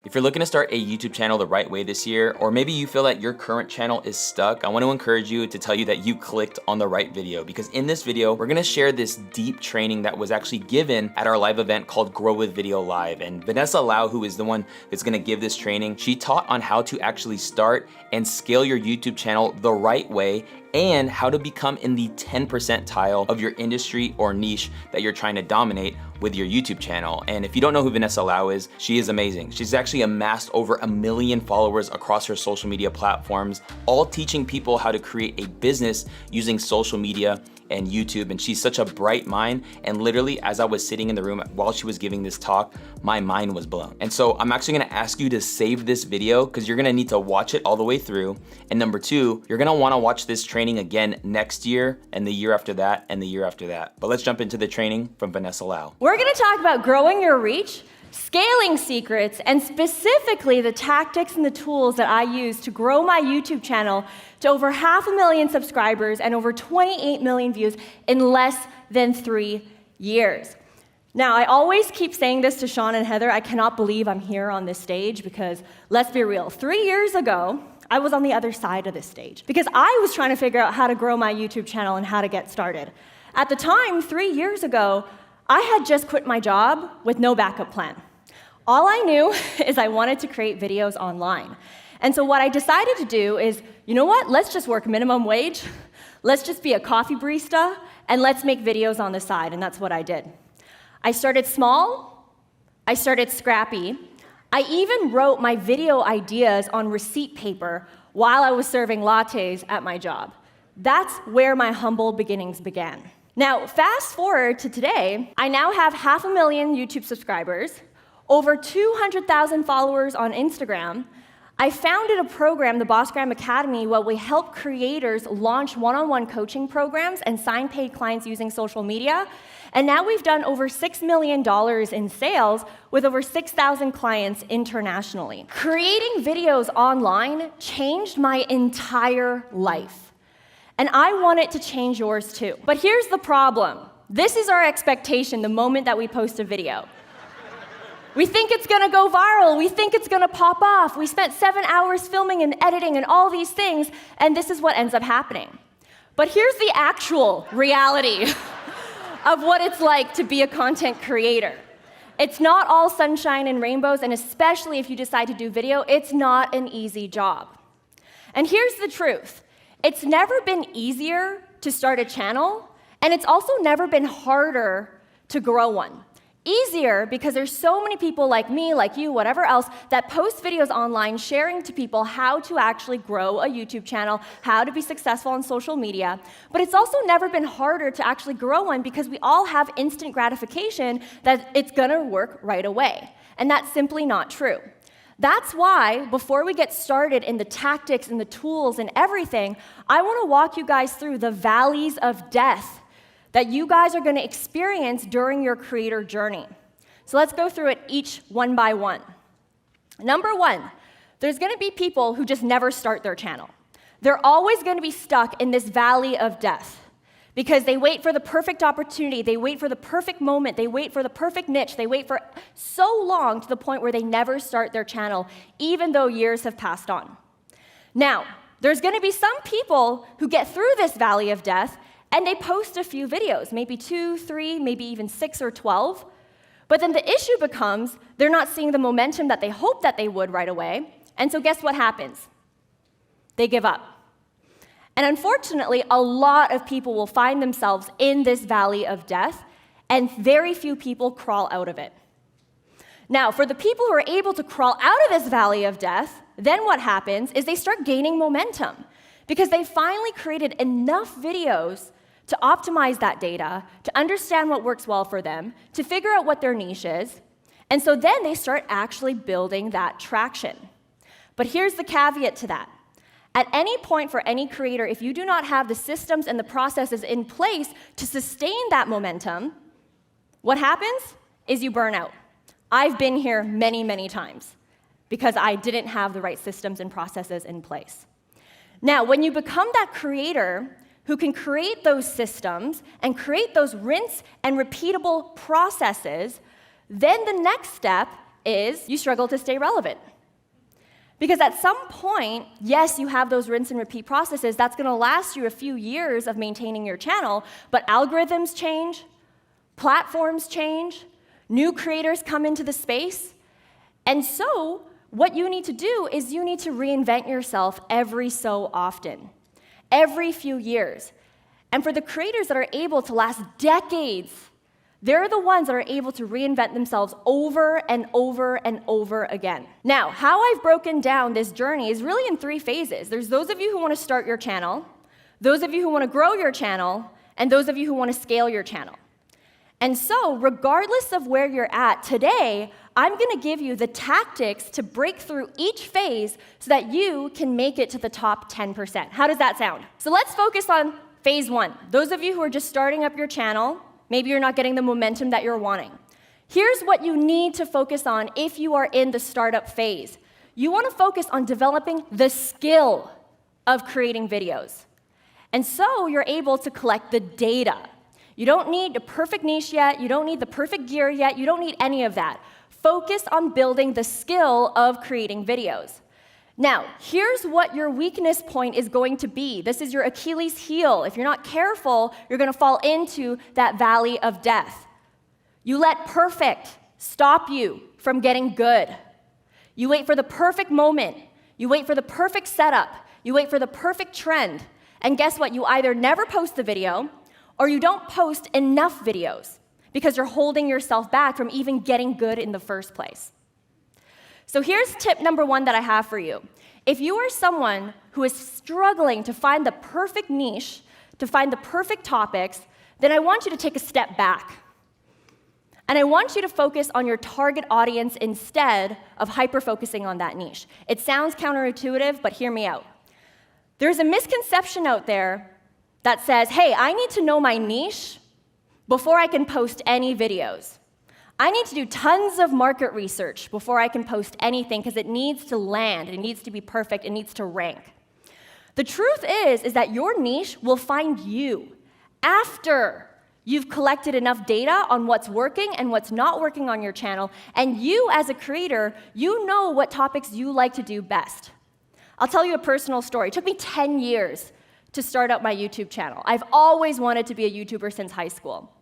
If you're looking to start a YouTube channel the right way this year, or maybe you feel that your current channel is stuck, I want to encourage you to tell you that you clicked on the right video, because in this video, we're gonna share this deep training that was actually given at our live event called Grow with Video Live. And Vanessa Lau, who is the one that's gonna give this training, she taught on how to actually start and scale your YouTube channel the right way, and how to become in the 10 percentile of your industry or niche that you're trying to dominate with your YouTube channel. And if you don't know who Vanessa Lau is, she is amazing. She's actually amassed over 1 million followers across her social media platforms, all teaching people how to create a business using social media and YouTube. And she's such a bright mind. And literally, as I was sitting in the room while she was giving this talk, my mind was blown. And so I'm actually gonna ask you to save this video, because you're gonna need to watch it all the way through. And number two, you're gonna wanna watch this training again next year, and the year after that, and the year after that. But let's jump into the training from Vanessa Lau. We're gonna talk about growing your reach, scaling secrets, and specifically the tactics and the tools that I use to grow my YouTube channel to over 500,000 subscribers and over 28 million views in less than 3 years. Now, I always keep saying this to Sean and Heather, I cannot believe I'm here on this stage, because let's be real, 3 years ago, I was on the other side of this stage because I was trying to figure out how to grow my YouTube channel and how to get started. At the time, 3 years ago, I had just quit my job with no backup plan. All I knew is I wanted to create videos online. And so what I decided to do is, you know what, let's just work minimum wage, let's just be a coffee barista, and let's make videos on the side, and that's what I did. I started small, I started scrappy, I even wrote my video ideas on receipt paper while I was serving lattes at my job. That's where my humble beginnings began. Now, fast forward to today, I now have 500,000 YouTube subscribers, over 200,000 followers on Instagram. I founded a program, the Bossgram Academy, where we help creators launch one-on-one coaching programs and sign paid clients using social media. And now we've done over $6 million in sales with over 6,000 clients internationally. Creating videos online changed my entire life. And I want it to change yours too. But here's the problem. This is our expectation the moment that we post a video. We think it's gonna go viral, we think it's gonna pop off, we spent 7 hours filming and editing and all these things, and this is what ends up happening. But here's the actual reality of what it's like to be a content creator. It's not all sunshine and rainbows, and especially if you decide to do video, it's not an easy job. And here's the truth. It's never been easier to start a channel, and it's also never been harder to grow one. Easier because there's so many people like me, like you, whatever else, that post videos online sharing to people how to actually grow a YouTube channel, how to be successful on social media. But it's also never been harder to actually grow one because we all have instant gratification that it's gonna work right away. And that's simply not true. That's why, before we get started in the tactics and the tools and everything, I wanna walk you guys through the valleys of death that you guys are gonna experience during your creator journey. So let's go through it each one by one. Number one, there's gonna be people who just never start their channel. They're always gonna be stuck in this valley of death because they wait for the perfect opportunity, they wait for the perfect moment, they wait for the perfect niche, they wait for so long to the point where they never start their channel, even though years have passed on. Now, there's gonna be some people who get through this valley of death and they post a few videos, maybe 2, 3, maybe even 6 or 12. But then the issue becomes they're not seeing the momentum that they hoped that they would right away. And so guess what happens? They give up. And unfortunately, a lot of people will find themselves in this valley of death, and very few people crawl out of it. Now, for the people who are able to crawl out of this valley of death, then what happens is they start gaining momentum because they finally created enough videos to optimize that data, to understand what works well for them, to figure out what their niche is, and so then they start actually building that traction. But here's the caveat to that. At any point for any creator, if you do not have the systems and the processes in place to sustain that momentum, what happens is you burn out. I've been here many, many times because I didn't have the right systems and processes in place. Now, when you become that creator who can create those systems and create those rinse and repeatable processes, then the next step is you struggle to stay relevant. Because at some point, yes, you have those rinse and repeat processes. That's going to last you a few years of maintaining your channel, but algorithms change, platforms change, new creators come into the space. And so what you need to do is you need to reinvent yourself every so often, every few years. And for the creators that are able to last decades, they're the ones that are able to reinvent themselves over and over and over again. Now, how I've broken down this journey is really in 3 phases. There's those of you who want to start your channel, those of you who want to grow your channel, and those of you who want to scale your channel. And so, regardless of where you're at today, I'm going to give you the tactics to break through each phase so that you can make it to the top 10%. How does that sound? So let's focus on phase 1. Those of you who are just starting up your channel, maybe you're not getting the momentum that you're wanting. Here's what you need to focus on if you are in the startup phase. You want to focus on developing the skill of creating videos. And so you're able to collect the data. You don't need a perfect niche yet. You don't need the perfect gear yet. You don't need any of that. Focus on building the skill of creating videos. Now, here's what your weakness point is going to be. This is your Achilles heel. If you're not careful, you're going to fall into that valley of death. You let perfect stop you from getting good. You wait for the perfect moment. You wait for the perfect setup. You wait for the perfect trend. And guess what? You either never post the video or you don't post enough videos because you're holding yourself back from even getting good in the first place. So here's tip number 1 that I have for you. If you are someone who is struggling to find the perfect niche, to find the perfect topics, then I want you to take a step back. And I want you to focus on your target audience instead of hyper-focusing on that niche. It sounds counterintuitive, but hear me out. There's a misconception out there that says, hey, I need to know my niche before I can post any videos. I need to do tons of market research before I can post anything because it needs to land, it needs to be perfect, it needs to rank. The truth is that your niche will find you after you've collected enough data on what's working and what's not working on your channel, and you as a creator, you know what topics you like to do best. I'll tell you a personal story. It took me 10 years to start up my YouTube channel. I've always wanted to be a YouTuber since high school.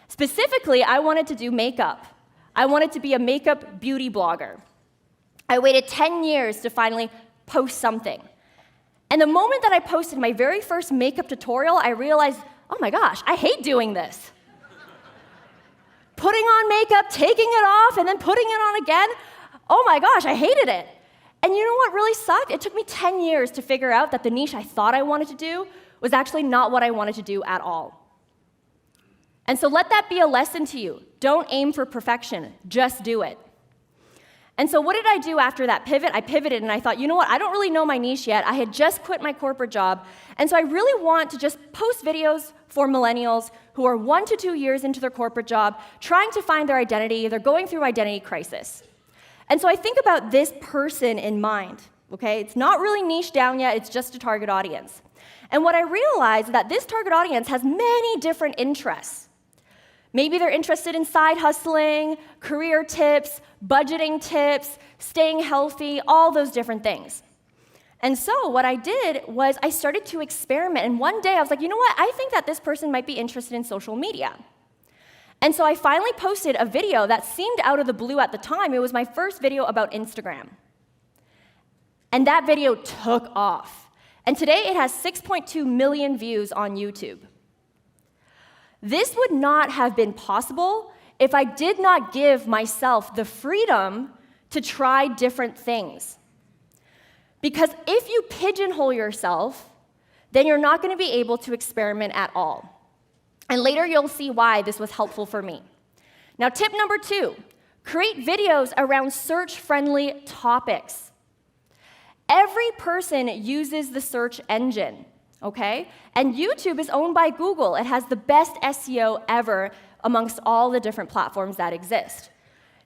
Specifically, I wanted to do makeup. I wanted to be a makeup beauty blogger. I waited 10 years to finally post something. And the moment that I posted my very first makeup tutorial, I realized, oh my gosh, I hate doing this. Putting on makeup, taking it off, and then putting it on again, oh my gosh, I hated it. And you know what really sucked? It took me 10 years to figure out that the niche I thought I wanted to do was actually not what I wanted to do at all. And so let that be a lesson to you. Don't aim for perfection, just do it. And so what did I do after that pivot? I pivoted and I thought, you know what, I don't really know my niche yet. I had just quit my corporate job, and so I really want to just post videos for millennials who are 1 to 2 years into their corporate job, trying to find their identity. They're going through identity crisis. And so I think about this person in mind, okay? It's not really niche down yet, it's just a target audience. And what I realized is that this target audience has many different interests. Maybe they're interested in side hustling, career tips, budgeting tips, staying healthy, all those different things. And so what I did was I started to experiment. And one day I was like, you know what? I think that this person might be interested in social media. And so I finally posted a video that seemed out of the blue at the time. It was my first video about Instagram. And that video took off. And today it has 6.2 million views on YouTube. This would not have been possible if I did not give myself the freedom to try different things. Because if you pigeonhole yourself, then you're not going to be able to experiment at all. And later you'll see why this was helpful for me. Now, tip number 2, create videos around search-friendly topics. Every person uses the search engine. Okay? And YouTube is owned by Google. It has the best SEO ever amongst all the different platforms that exist.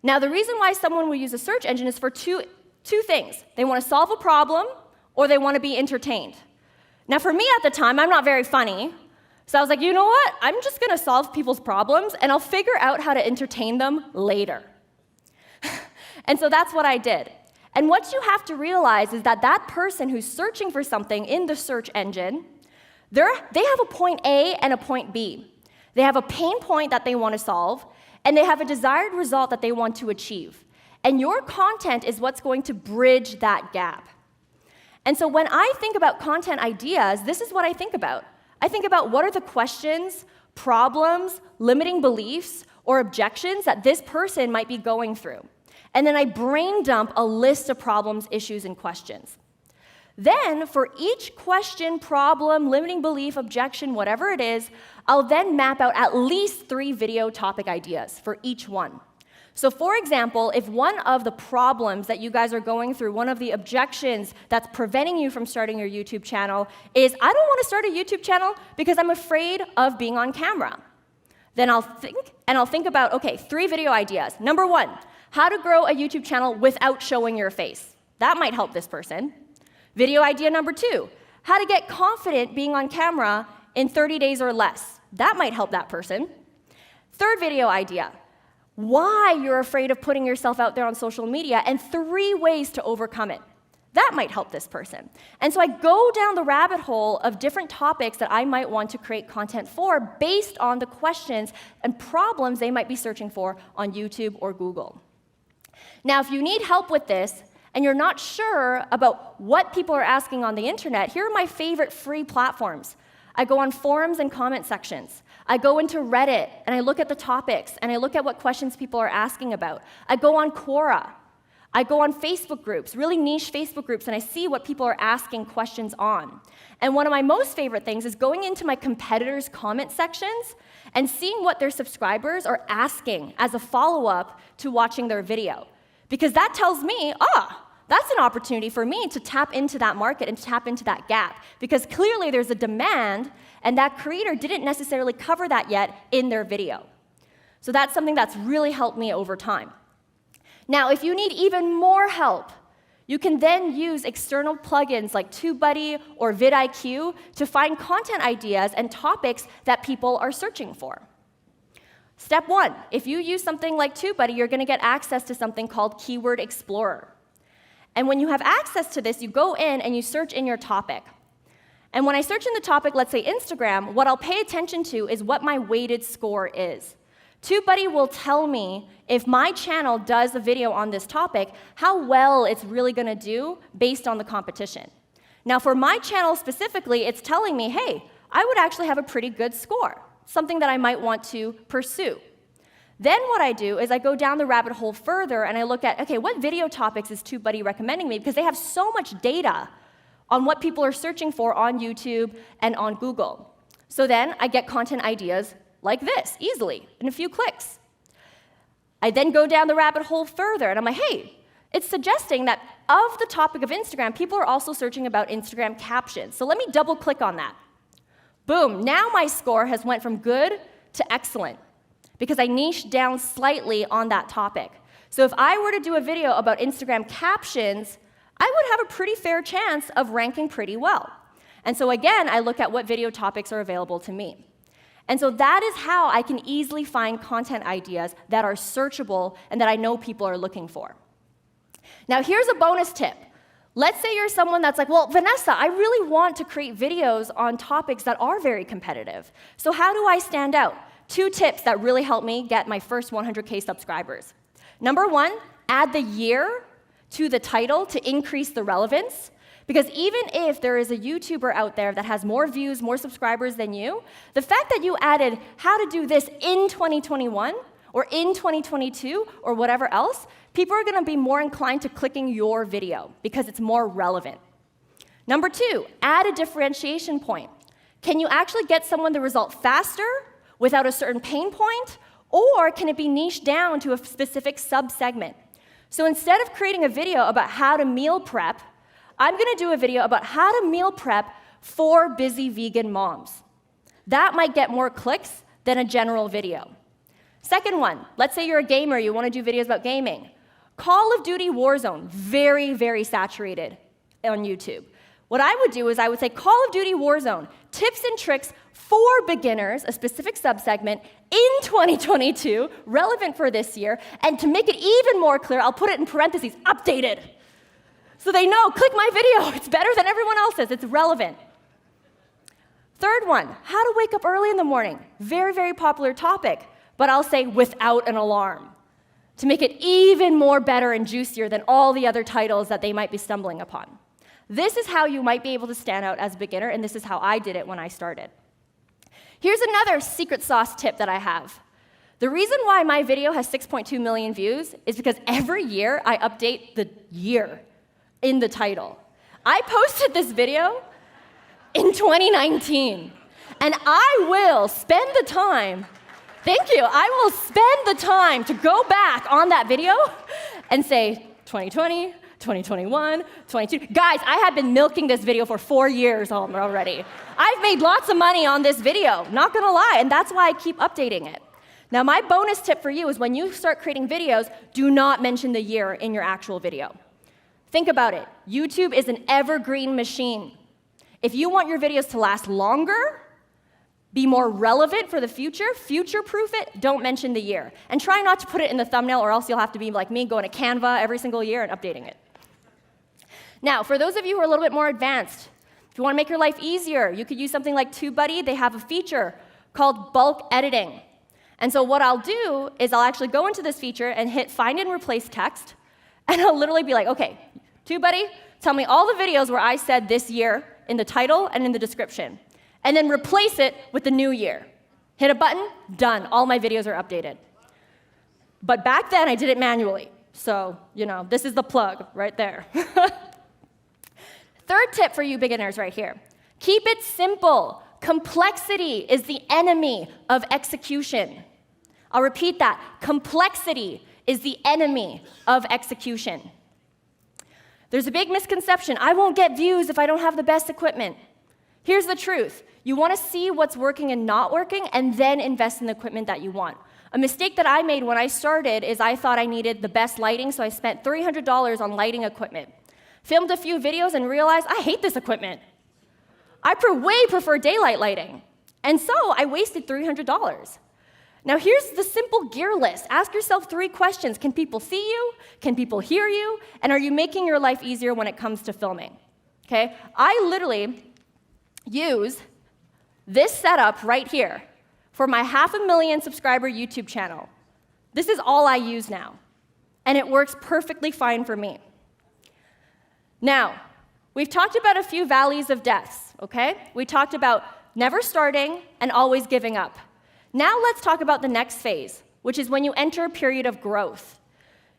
Now, the reason why someone will use a search engine is for two things. They want to solve a problem, or they want to be entertained. Now, for me at the time, I'm not very funny, so I was like, you know what? I'm just going to solve people's problems, and I'll figure out how to entertain them later. And so that's what I did. And what you have to realize is that that person who's searching for something in the search engine, they have a point A and a point B. They have a pain point that they want to solve, and they have a desired result that they want to achieve. And your content is what's going to bridge that gap. And so when I think about content ideas, this is what I think about. I think about what are the questions, problems, limiting beliefs, or objections that this person might be going through. And then I brain dump a list of problems, issues, and questions. Then, for each question, problem, limiting belief, objection, whatever it is, I'll then map out at least 3 video topic ideas for each one. So for example, if one of the problems that you guys are going through, one of the objections that's preventing you from starting your YouTube channel is, I don't want to start a YouTube channel because I'm afraid of being on camera. Then I'll think about, okay, 3 video ideas. Number 1, how to grow a YouTube channel without showing your face. That might help this person. Video idea number 2, how to get confident being on camera in 30 days or less. That might help that person. Third video idea, why you're afraid of putting yourself out there on social media and 3 ways to overcome it. That might help this person. And so I go down the rabbit hole of different topics that I might want to create content for based on the questions and problems they might be searching for on YouTube or Google. Now, if you need help with this and you're not sure about what people are asking on the internet, here are my favorite free platforms. I go on forums and comment sections. I go into Reddit, and I look at the topics, and I look at what questions people are asking about. I go on Quora. I go on Facebook groups, really niche Facebook groups, and I see what people are asking questions on. And one of my most favorite things is going into my competitors' comment sections and seeing what their subscribers are asking as a follow-up to watching their video. Because that tells me, that's an opportunity for me to tap into that market and to tap into that gap. Because clearly there's a demand, and that creator didn't necessarily cover that yet in their video. So that's something that's really helped me over time. Now, if you need even more help, you can then use external plugins like TubeBuddy or vidIQ to find content ideas and topics that people are searching for. Step 1, if you use something like TubeBuddy, you're going to get access to something called Keyword Explorer. And when you have access to this, you go in and you search in your topic. And when I search in the topic, let's say Instagram, what I'll pay attention to is what my weighted score is. TubeBuddy will tell me if my channel does a video on this topic, how well it's really going to do based on the competition. Now, for my channel specifically, it's telling me, hey, I would actually have a pretty good score, something that I might want to pursue. Then what I do is I go down the rabbit hole further and I look at, okay, what video topics is TubeBuddy recommending me? Because they have so much data on what people are searching for on YouTube and on Google. So then I get content ideas like this, easily, in a few clicks. I then go down the rabbit hole further and I'm like, hey, it's suggesting that of the topic of Instagram, people are also searching about Instagram captions. So let me double click on that. Boom, now my score has went from good to excellent, because I niched down slightly on that topic. So if I were to do a video about Instagram captions, I would have a pretty fair chance of ranking pretty well. And so again, I look at what video topics are available to me. And so that is how I can easily find content ideas that are searchable and that I know people are looking for. Now here's a bonus tip. Let's say you're someone that's like, well, Vanessa, I really want to create videos on topics that are very competitive. So how do I stand out? 2 tips that really helped me get my first 100K subscribers. Number 1, add the year to the title to increase the relevance. Because even if there is a YouTuber out there that has more views, more subscribers than you, the fact that you added how to do this in 2021 or in 2022 or whatever else, people are going to be more inclined to clicking your video because it's more relevant. Number 2, add a differentiation point. Can you actually get someone the result faster without a certain pain point, or can it be niched down to a specific sub-segment? So instead of creating a video about how to meal prep, I'm going to do a video about how to meal prep for busy vegan moms. That might get more clicks than a general video. Second one, let's say you're a gamer, you want to do videos about gaming. Call of Duty Warzone, very, very saturated on YouTube. What I would do is I would say, Call of Duty Warzone, tips and tricks for beginners, a specific subsegment, in 2022, relevant for this year, and to make it even more clear, I'll put it in parentheses, updated. So they know, click my video, it's better than everyone else's, it's relevant. Third one, how to wake up early in the morning. Very, very popular topic, but I'll say without an alarm, to make it even more better and juicier than all the other titles that they might be stumbling upon. This is how you might be able to stand out as a beginner, and this is how I did it when I started. Here's another secret sauce tip that I have. The reason why my video has 6.2 million views is because every year I update the year in the title. I posted this video in 2019, and I will spend the time, thank you, I will spend the time to go back on that video and say 2020, 2021, 22. Guys, I have been milking this video for 4 years already. I've made lots of money on this video, not gonna lie, and that's why I keep updating it. Now, my bonus tip for you is when you start creating videos, do not mention the year in your actual video. Think about it. YouTube is an evergreen machine. If you want your videos to last longer, be more relevant for the future, future-proof it, don't mention the year. And try not to put it in the thumbnail, or else you'll have to be like me, going to Canva every single year and updating it. Now, for those of you who are a little bit more advanced, if you want to make your life easier, you could use something like TubeBuddy. They have a feature called bulk editing. And so what I'll do is I'll actually go into this feature and hit find and replace text, and I'll literally be like, okay, TubeBuddy, tell me all the videos where I said this year in the title and in the description, and then replace it with the new year. Hit a button, done. All my videos are updated. But back then, I did it manually. So, this is the plug right there. Third tip for you beginners right here. Keep it simple. Complexity is the enemy of execution. I'll repeat that. Complexity is the enemy of execution. There's a big misconception. I won't get views if I don't have the best equipment. Here's the truth. You want to see what's working and not working, and then invest in the equipment that you want. A mistake that I made when I started is I thought I needed the best lighting, so I spent $300 on lighting equipment. Filmed a few videos and realized I hate this equipment. I way prefer daylight lighting. And so I wasted $300. Now here's the simple gear list. Ask yourself 3 questions. Can people see you? Can people hear you? And are you making your life easier when it comes to filming? Okay? I literally use this setup right here for my 500,000 subscriber YouTube channel. This is all I use now. And it works perfectly fine for me. Now, we've talked about a few valleys of deaths, okay? We talked about never starting and always giving up. Now let's talk about the next phase, which is when you enter a period of growth.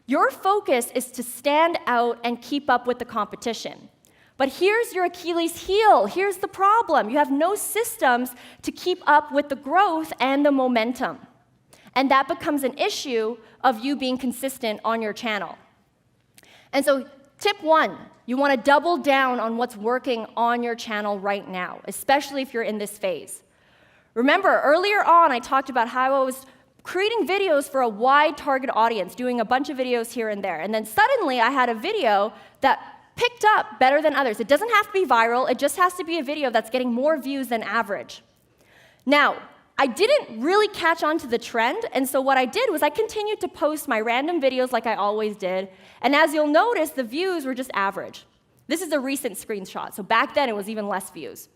Your focus is to stand out and keep up with the competition. But here's your Achilles heel. Here's the problem. You have no systems to keep up with the growth and the momentum. And that becomes an issue of you being consistent on your channel. And so tip 1, you want to double down on what's working on your channel right now, especially if you're in this phase. Remember, earlier on, I talked about how I was creating videos for a wide target audience, doing a bunch of videos here and there. And then suddenly, I had a video that picked up better than others. It doesn't have to be viral. It just has to be a video that's getting more views than average. Now, I didn't really catch on to the trend, and so what I did was I continued to post my random videos like I always did, and as you'll notice, the views were just average. This is a recent screenshot, so back then it was even less views.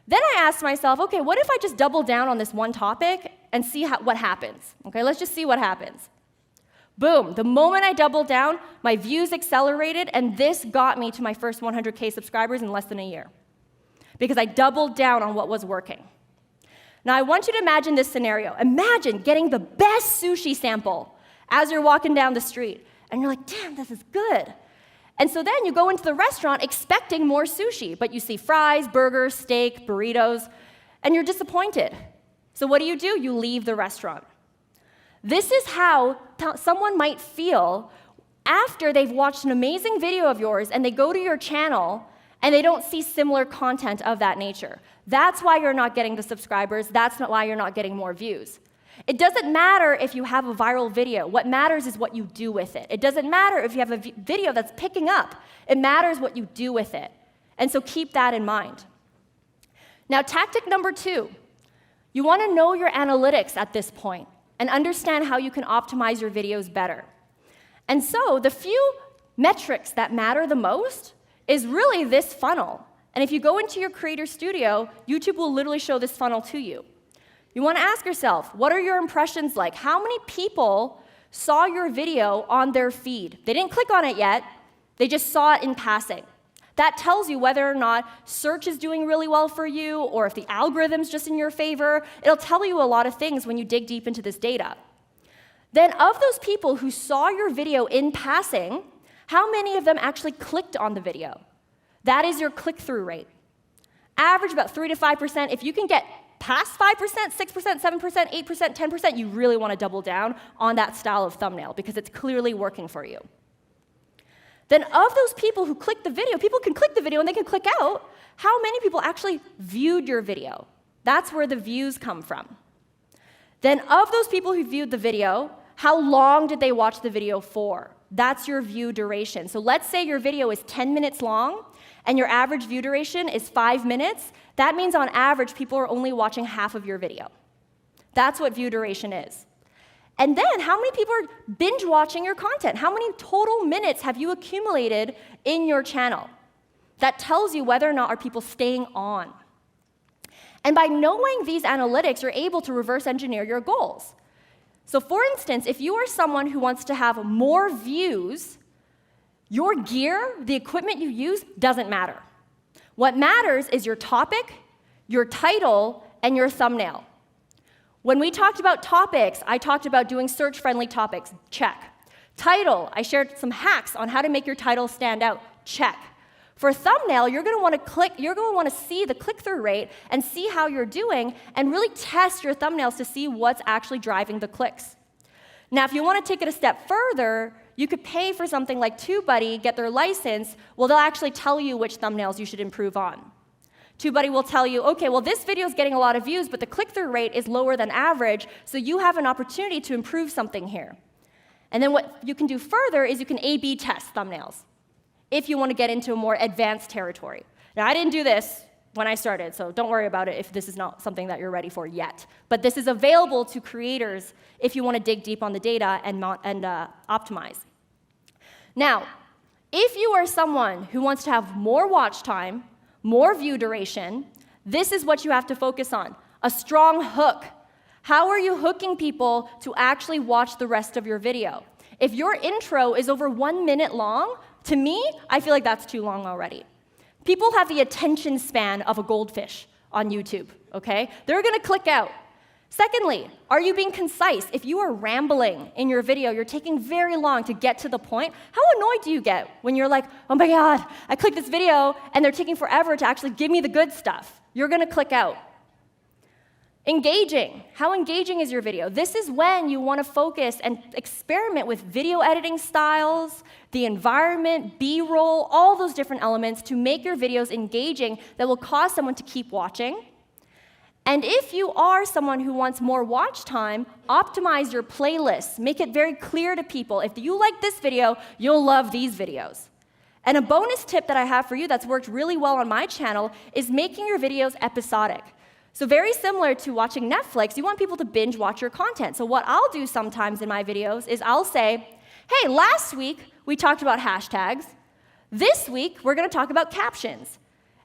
Then I asked myself, okay, what if I just double down on this one topic and see what happens? Okay, let's just see what happens. Boom, the moment I doubled down, my views accelerated, and this got me to my first 100K subscribers in less than a year, because I doubled down on what was working. Now, I want you to imagine this scenario. Imagine getting the best sushi sample as you're walking down the street, and you're like, damn, this is good. And so then you go into the restaurant expecting more sushi, but you see fries, burgers, steak, burritos, and you're disappointed. So what do? You leave the restaurant. This is how someone might feel after they've watched an amazing video of yours and they go to your channel and they don't see similar content of that nature. That's why you're not getting the subscribers. That's not why you're not getting more views. It doesn't matter if you have a viral video. What matters is what you do with it. It doesn't matter if you have a video that's picking up. It matters what you do with it. And so keep that in mind. Now, tactic number 2, you want to know your analytics at this point and understand how you can optimize your videos better. And so the few metrics that matter the most is really this funnel. And if you go into your Creator Studio, YouTube will literally show this funnel to you. You want to ask yourself, what are your impressions like? How many people saw your video on their feed? They didn't click on it yet, they just saw it in passing. That tells you whether or not search is doing really well for you, or if the algorithm's just in your favor. It'll tell you a lot of things when you dig deep into this data. Then of those people who saw your video in passing, how many of them actually clicked on the video? That is your click-through rate. Average about 3 to 5%. If you can get past 5%, 6%, 7%, 8%, 10%, you really want to double down on that style of thumbnail because it's clearly working for you. Then of those people who clicked the video, people can click the video and they can click out, how many people actually viewed your video? That's where the views come from. Then of those people who viewed the video, how long did they watch the video for? That's your view duration. So let's say your video is 10 minutes long and your average view duration is 5 minutes. That means on average, people are only watching half of your video. That's what view duration is. And then, how many people are binge watching your content? How many total minutes have you accumulated in your channel? That tells you whether or not are people staying on. And by knowing these analytics, you're able to reverse engineer your goals. So for instance, if you are someone who wants to have more views, your gear, the equipment you use, doesn't matter. What matters is your topic, your title, and your thumbnail. When we talked about topics, I talked about doing search-friendly topics, check. Title, I shared some hacks on how to make your title stand out, check. For thumbnail, you're going to want to see the click-through rate and see how you're doing and really test your thumbnails to see what's actually driving the clicks. Now, if you want to take it a step further, you could pay for something like TubeBuddy, get their license. Well, they'll actually tell you which thumbnails you should improve on. TubeBuddy will tell you, okay, well, this video is getting a lot of views, but the click-through rate is lower than average, so you have an opportunity to improve something here. And then what you can do further is you can A/B test thumbnails if you want to get into a more advanced territory. Now, I didn't do this when I started, so don't worry about it if this is not something that you're ready for yet. But this is available to creators if you want to dig deep on the data and optimize. Now, if you are someone who wants to have more watch time, more view duration, this is what you have to focus on, a strong hook. How are you hooking people to actually watch the rest of your video? If your intro is over 1 minute long, to me, I feel like that's too long already. People have the attention span of a goldfish on YouTube, okay? They're gonna click out. Secondly, are you being concise? If you are rambling in your video, you're taking very long to get to the point, how annoyed do you get when you're like, oh my God, I clicked this video and they're taking forever to actually give me the good stuff? You're gonna click out. Engaging. How engaging is your video? This is when you want to focus and experiment with video editing styles, the environment, B-roll, all those different elements to make your videos engaging that will cause someone to keep watching. And if you are someone who wants more watch time, optimize your playlists. Make it very clear to people, if you like this video, you'll love these videos. And a bonus tip that I have for you that's worked really well on my channel is making your videos episodic. So very similar to watching Netflix, you want people to binge watch your content. So what I'll do sometimes in my videos is I'll say, hey, last week we talked about hashtags. This week we're going to talk about captions.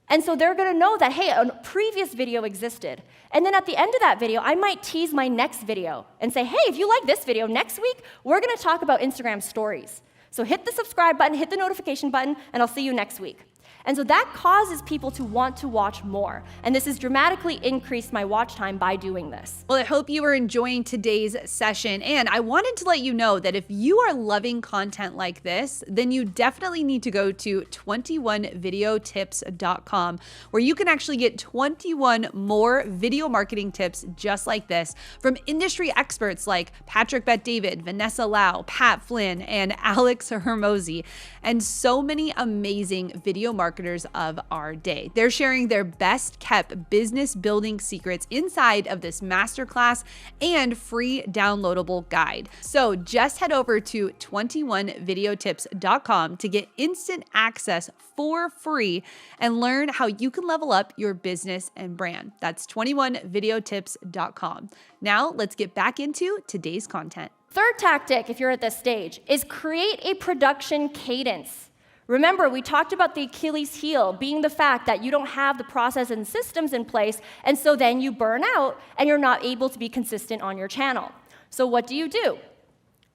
And so they're going to know that, hey, a previous video existed. And then at the end of that video, I might tease my next video and say, hey, if you like this video, next week we're going to talk about Instagram stories. So hit the subscribe button, hit the notification button, and I'll see you next week. And so that causes people to want to watch more. And this has dramatically increased my watch time by doing this. Well, I hope you are enjoying today's session. And I wanted to let you know that if you are loving content like this, then you definitely need to go to 21videotips.com, where you can actually get 21 more video marketing tips just like this from industry experts like Patrick Bet-David, Vanessa Lau, Pat Flynn, and Alex Hermosi, and so many amazing video marketers of our day. They're sharing their best kept business building secrets inside of this masterclass and free downloadable guide. So just head over to 21videotips.com to get instant access for free and learn how you can level up your business and brand. That's 21videotips.com. Now let's get back into today's content. Third tactic, if you're at this stage, is create a production cadence. Remember, we talked about the Achilles heel being the fact that you don't have the process and systems in place, and so then you burn out and you're not able to be consistent on your channel. So what do?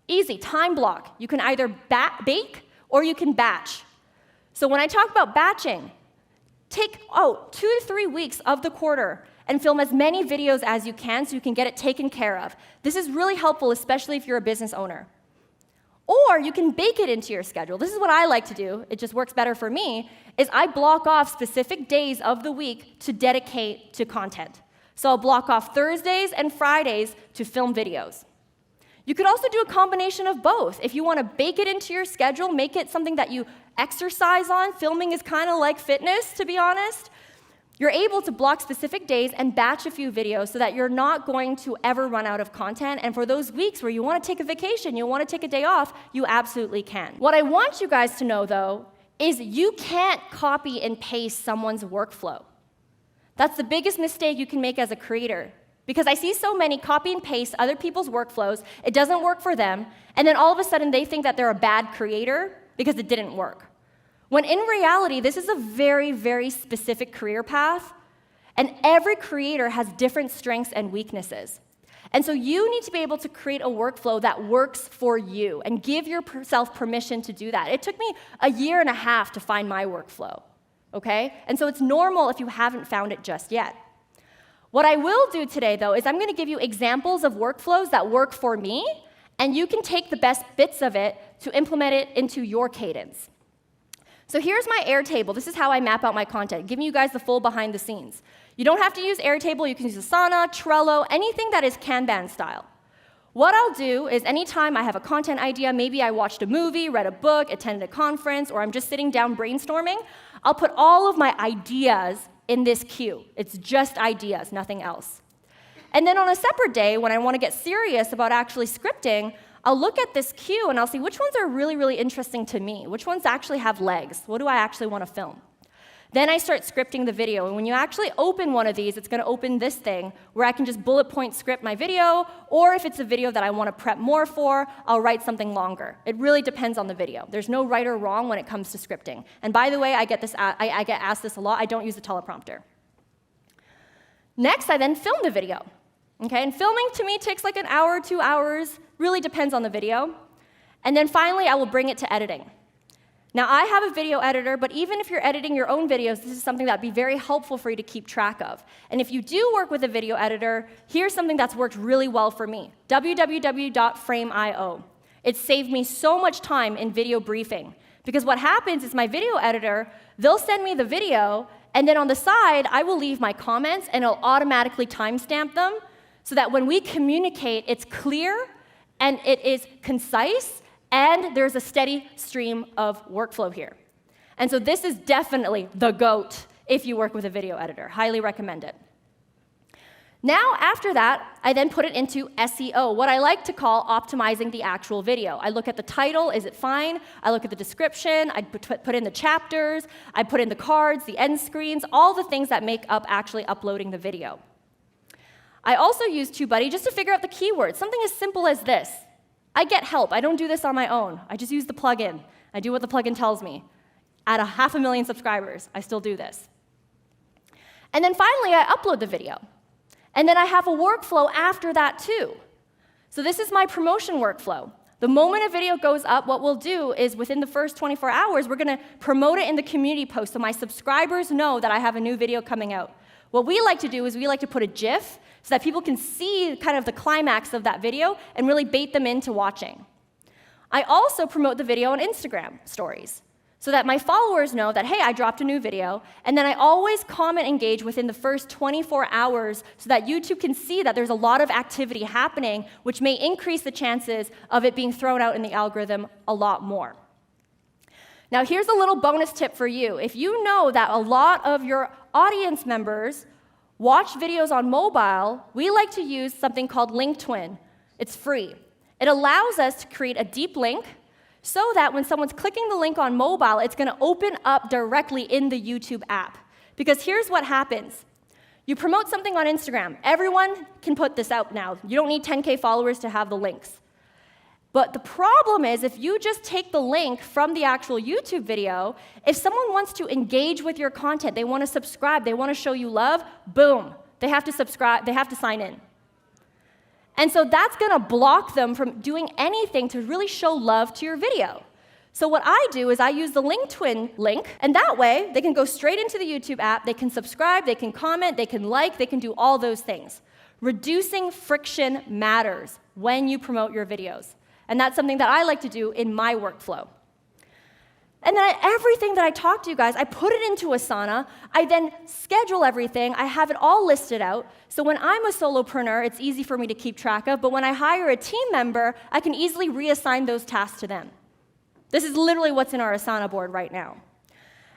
Easy, time block. You can either bake or you can batch. So when I talk about batching, take 2 to 3 weeks of the quarter and film as many videos as you can so you can get it taken care of. This is really helpful, especially if you're a business owner. Or you can bake it into your schedule. This is what I like to do. It just works better for me, is I block off specific days of the week to dedicate to content. So I'll block off Thursdays and Fridays to film videos. You could also do a combination of both. If you want to bake it into your schedule, make it something that you exercise on. Filming is kind of like fitness, to be honest. You're able to block specific days and batch a few videos so that you're not going to ever run out of content. And for those weeks where you want to take a vacation, you want to take a day off, you absolutely can. What I want you guys to know, though, is you can't copy and paste someone's workflow. That's the biggest mistake you can make as a creator. Because I see so many copy and paste other people's workflows, it doesn't work for them, and then all of a sudden they think that they're a bad creator because it didn't work. When in reality, this is a very, very specific career path, and every creator has different strengths and weaknesses. And so you need to be able to create a workflow that works for you and give yourself permission to do that. It took me 1.5 years to find my workflow, okay? And so it's normal if you haven't found it just yet. What I will do today, though, is I'm going to give you examples of workflows that work for me, and you can take the best bits of it to implement it into your cadence. So here's my Airtable. This is how I map out my content, giving you guys the full behind the scenes. You don't have to use Airtable. You can use Asana, Trello, anything that is Kanban style. What I'll do is anytime I have a content idea, maybe I watched a movie, read a book, attended a conference, or I'm just sitting down brainstorming, I'll put all of my ideas in this queue. It's just ideas, nothing else. And then on a separate day, when I want to get serious about actually scripting, I'll look at this queue and I'll see which ones are really, really interesting to me, which ones actually have legs, what do I actually want to film? Then I start scripting the video, and when you actually open one of these, it's going to open this thing where I can just bullet point script my video, or if it's a video that I want to prep more for, I'll write something longer. It really depends on the video. There's no right or wrong when it comes to scripting. And by the way, I get asked this a lot. I don't use the teleprompter. Next, I then film the video. Okay, and filming to me takes like 1 hour, 2 hours, really depends on the video. And then finally, I will bring it to editing. Now, I have a video editor, but even if you're editing your own videos, this is something that would be very helpful for you to keep track of. And if you do work with a video editor, here's something that's worked really well for me, www.frame.io. It saved me so much time in video briefing, because what happens is my video editor, they'll send me the video, and then on the side, I will leave my comments, and it'll automatically timestamp them, so that when we communicate, it's clear, and it is concise, and there's a steady stream of workflow here. And so this is definitely the GOAT if you work with a video editor. Highly recommend it. Now, after that, I then put it into SEO, what I like to call optimizing the actual video. I look at the title, is it fine? I look at the description, I put in the chapters, I put in the cards, the end screens, all the things that make up actually uploading the video. I also use TubeBuddy just to figure out the keywords, something as simple as this. I get help. I don't do this on my own. I just use the plugin. I do what the plugin tells me. At 500,000 subscribers, I still do this. And then finally, I upload the video. And then I have a workflow after that, too. So this is my promotion workflow. The moment a video goes up, what we'll do is within the first 24 hours, we're going to promote it in the community post so my subscribers know that I have a new video coming out. What we like to do is we like to put a GIF so that people can see kind of the climax of that video and really bait them into watching. I also promote the video on Instagram stories so that my followers know that, hey, I dropped a new video, and then I always comment engage within the first 24 hours so that YouTube can see that there's a lot of activity happening, which may increase the chances of it being thrown out in the algorithm a lot more. Now, here's a little bonus tip for you. If you know that a lot of your audience members watch videos on mobile, we like to use something called Link Twin. It's free. It allows us to create a deep link so that when someone's clicking the link on mobile, it's going to open up directly in the YouTube app. Because here's what happens. You promote something on Instagram. Everyone can put this out now. You don't need 10K followers to have the links. But the problem is, if you just take the link from the actual YouTube video, if someone wants to engage with your content, they want to subscribe, they want to show you love, boom, they have to subscribe, they have to sign in. And so that's going to block them from doing anything to really show love to your video. So what I do is I use the Link Twin link, and that way they can go straight into the YouTube app, they can subscribe, they can comment, they can like, they can do all those things. Reducing friction matters when you promote your videos. And that's something that I like to do in my workflow. And then everything that I talk to you guys, I put it into Asana. I then schedule everything. I have it all listed out. So when I'm a solopreneur, it's easy for me to keep track of. But when I hire a team member, I can easily reassign those tasks to them. This is literally what's in our Asana board right now.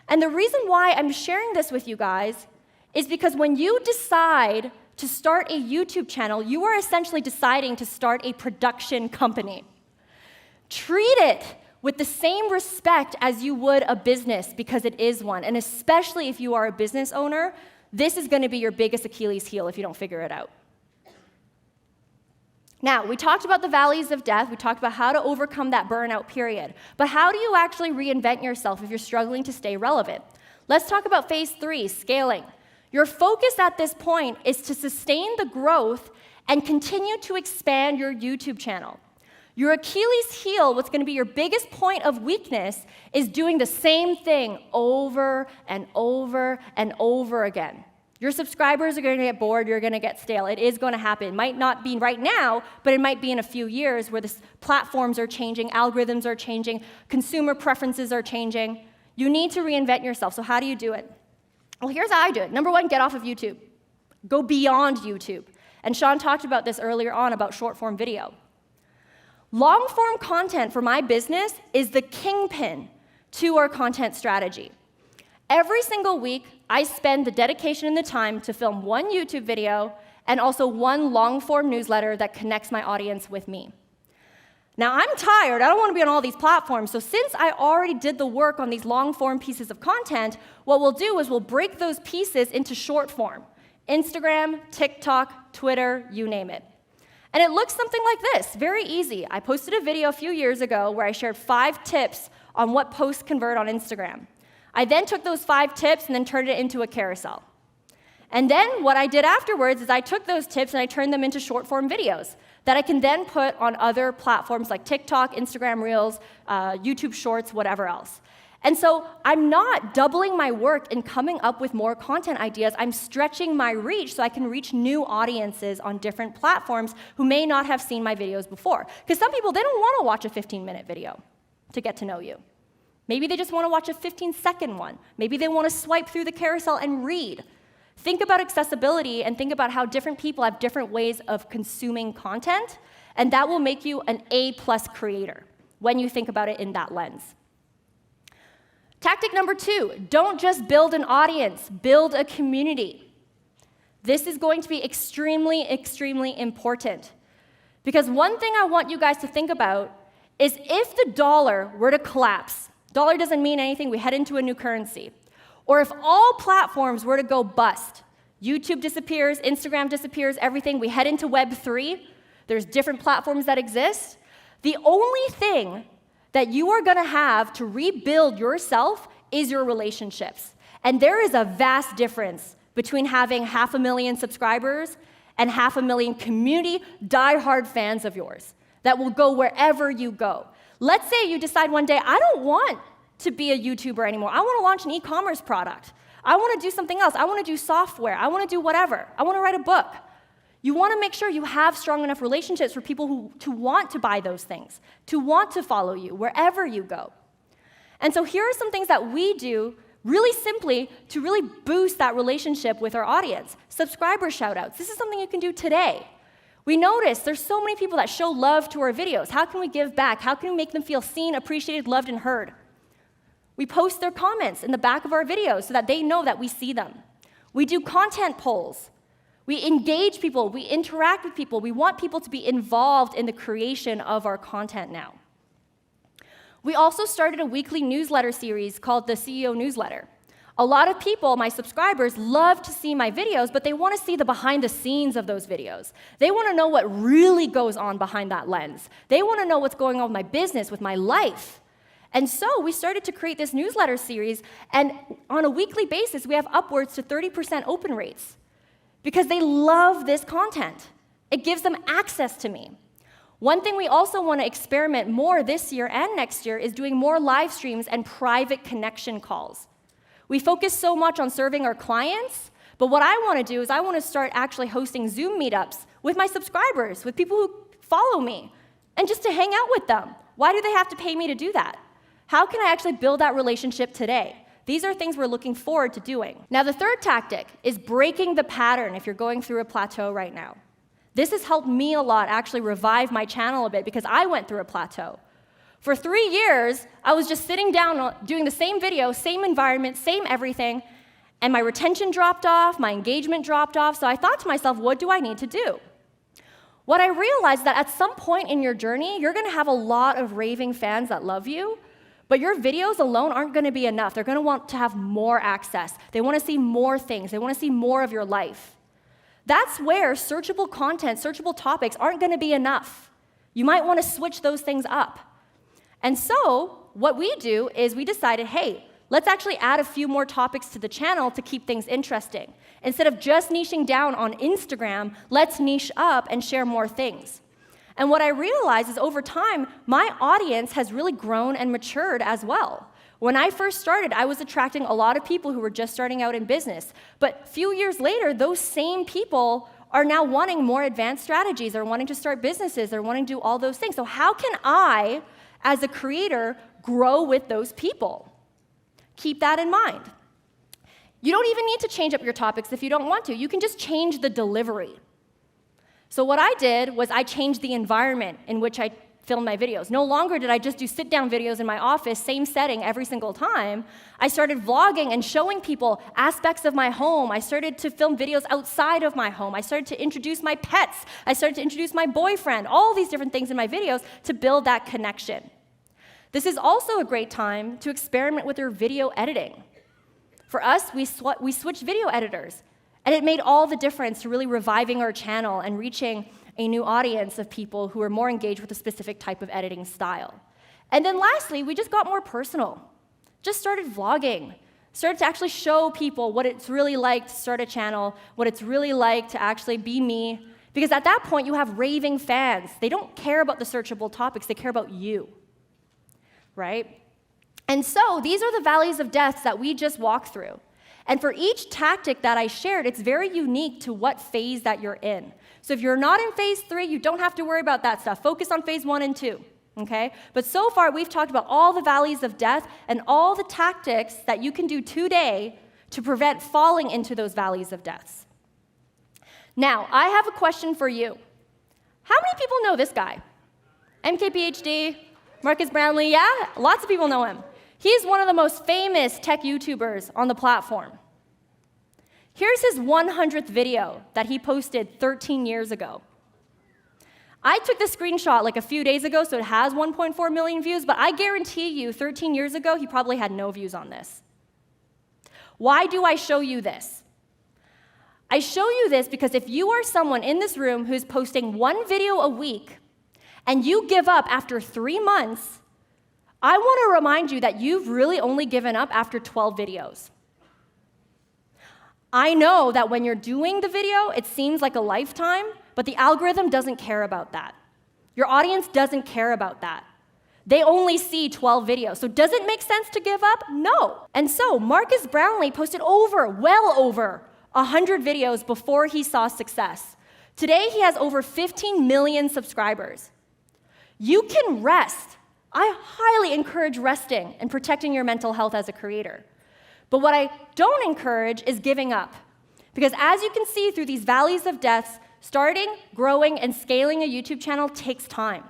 And the reason why I'm sharing this with you guys is because when you decide to start a YouTube channel, you are essentially deciding to start a production company. Treat it with the same respect as you would a business, because it is one. And especially if you are a business owner, this is going to be your biggest Achilles heel if you don't figure it out. Now, we talked about the valleys of death. We talked about how to overcome that burnout period. But how do you actually reinvent yourself if you're struggling to stay relevant? Let's talk about phase 3, scaling. Your focus at this point is to sustain the growth and continue to expand your YouTube channel. Your Achilles heel, what's going to be your biggest point of weakness, is doing the same thing over and over and over again. Your subscribers are going to get bored, you're going to get stale. It is going to happen. It might not be right now, but it might be in a few years where the platforms are changing, algorithms are changing, consumer preferences are changing. You need to reinvent yourself. So how do you do it? Well, here's how I do it. Number 1, get off of YouTube. Go beyond YouTube. And Sean talked about this earlier on about short-form video. Long-form content for my business is the kingpin to our content strategy. Every single week, I spend the dedication and the time to film 1 YouTube video and also 1 long-form newsletter that connects my audience with me. Now, I'm tired. I don't want to be on all these platforms. So since I already did the work on these long-form pieces of content, what we'll do is we'll break those pieces into short form. Instagram, TikTok, Twitter, you name it. And it looks something like this, very easy. I posted a video a few years ago where I shared 5 tips on what posts convert on Instagram. I then took those 5 tips and then turned it into a carousel. And then what I did afterwards is I took those tips and I turned them into short-form videos that I can then put on other platforms like TikTok, Instagram Reels, YouTube Shorts, whatever else. And so I'm not doubling my work in coming up with more content ideas. I'm stretching my reach so I can reach new audiences on different platforms who may not have seen my videos before. Because some people, they don't want to watch a 15-minute video to get to know you. Maybe they just want to watch a 15-second one. Maybe they want to swipe through the carousel and read. Think about accessibility and think about how different people have different ways of consuming content, and that will make you an A+ creator when you think about it in that lens. Tactic number 2, don't just build an audience, build a community. This is going to be extremely, extremely important. Because one thing I want you guys to think about is if the dollar were to collapse, dollar doesn't mean anything, we head into a new currency. Or if all platforms were to go bust, YouTube disappears, Instagram disappears, everything, we head into Web 3, there's different platforms that exist, the only thing that you are going to have to rebuild yourself is your relationships. And there is a vast difference between having 500,000 subscribers and 500,000 community diehard fans of yours that will go wherever you go. Let's say you decide one day, I don't want to be a YouTuber anymore. I want to launch an e-commerce product. I want to do something else. I want to do software. I want to do whatever. I want to write a book. You want to make sure you have strong enough relationships for people to want to buy those things, to want to follow you wherever you go. And so here are some things that we do really simply to really boost that relationship with our audience. Subscriber shout-outs. This is something you can do today. We notice there's so many people that show love to our videos. How can we give back? How can we make them feel seen, appreciated, loved, and heard? We post their comments in the back of our videos so that they know that we see them. We do content polls. We engage people. We interact with people. We want people to be involved in the creation of our content now. We also started a weekly newsletter series called the CEO Newsletter. A lot of people, my subscribers, love to see my videos, but they want to see the behind the scenes of those videos. They want to know what really goes on behind that lens. They want to know what's going on with my business, with my life. And so we started to create this newsletter series, and on a weekly basis, we have upwards to 30% open rates because they love this content. It gives them access to me. One thing we also want to experiment more this year and next year is doing more live streams and private connection calls. We focus so much on serving our clients, but what I want to do is I want to start actually hosting Zoom meetups with my subscribers, with people who follow me, and just to hang out with them. Why do they have to pay me to do that? How can I actually build that relationship today? These are things we're looking forward to doing. Now, the third tactic is breaking the pattern if you're going through a plateau right now. This has helped me a lot actually revive my channel a bit because I went through a plateau. For 3 years, I was just sitting down doing the same video, same environment, same everything, and my retention dropped off, my engagement dropped off, so I thought to myself, what do I need to do? What I realized that at some point in your journey, you're gonna have a lot of raving fans that love you, but your videos alone aren't gonna be enough. They're gonna want to have more access. They wanna see more things. They wanna see more of your life. That's where searchable content, searchable topics aren't gonna be enough. You might wanna switch those things up. And so what we do is we decided, hey, let's actually add a few more topics to the channel to keep things interesting. Instead of just niching down on Instagram, let's niche up and share more things. And what I realized is over time, my audience has really grown and matured as well. When I first started, I was attracting a lot of people who were just starting out in business. But a few years later, those same people are now wanting more advanced strategies, or wanting to start businesses, or wanting to do all those things. So how can I, as a creator, grow with those people? Keep that in mind. You don't even need to change up your topics if you don't want to. You can just change the delivery. So what I did was I changed the environment in which I filmed my videos. No longer did I just do sit-down videos in my office, same setting every single time. I started vlogging and showing people aspects of my home. I started to film videos outside of my home. I started to introduce my pets. I started to introduce my boyfriend, all these different things in my videos to build that connection. This is also a great time to experiment with your video editing. For us, we switched video editors, and it made all the difference to really reviving our channel and reaching a new audience of people who are more engaged with a specific type of editing style. And then lastly, we just got more personal. Just started vlogging, started to actually show people what it's really like to start a channel, what it's really like to actually be me, because at that point you have raving fans. They don't care about the searchable topics, they care about you, right? And so these are the valleys of death that we just walked through. And for each tactic that I shared, it's very unique to what phase that you're in. So if you're not in phase 3, you don't have to worry about that stuff. Focus on phase 1 and 2, okay? But so far, we've talked about all the valleys of death and all the tactics that you can do today to prevent falling into those valleys of death. Now, I have a question for you. How many people know this guy? MKPhD, Marcus Brownlee, yeah? Lots of people know him. He's one of the most famous tech YouTubers on the platform. Here's his 100th video that he posted 13 years ago. I took this screenshot like a few days ago, so it has 1.4 million views, but I guarantee you 13 years ago, he probably had no views on this. Why do I show you this? I show you this because if you are someone in this room who's posting one video a week, and you give up after 3 months, I want to remind you that you've really only given up after 12 videos. I know that when you're doing the video, it seems like a lifetime, but the algorithm doesn't care about that. Your audience doesn't care about that. They only see 12 videos. So does it make sense to give up? No. And so Marcus Brownlee posted well over 100 videos before he saw success. Today, he has over 15 million subscribers. You can rest. I highly encourage resting and protecting your mental health as a creator. But what I don't encourage is giving up. Because as you can see through these valleys of death, starting, growing, and scaling a YouTube channel takes time.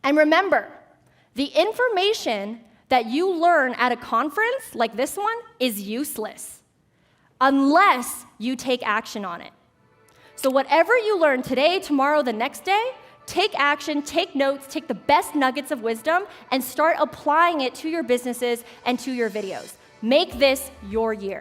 And remember, the information that you learn at a conference like this one is useless unless you take action on it. So whatever you learn today, tomorrow, the next day, take action, take notes, take the best nuggets of wisdom, and start applying it to your businesses and to your videos. Make this your year.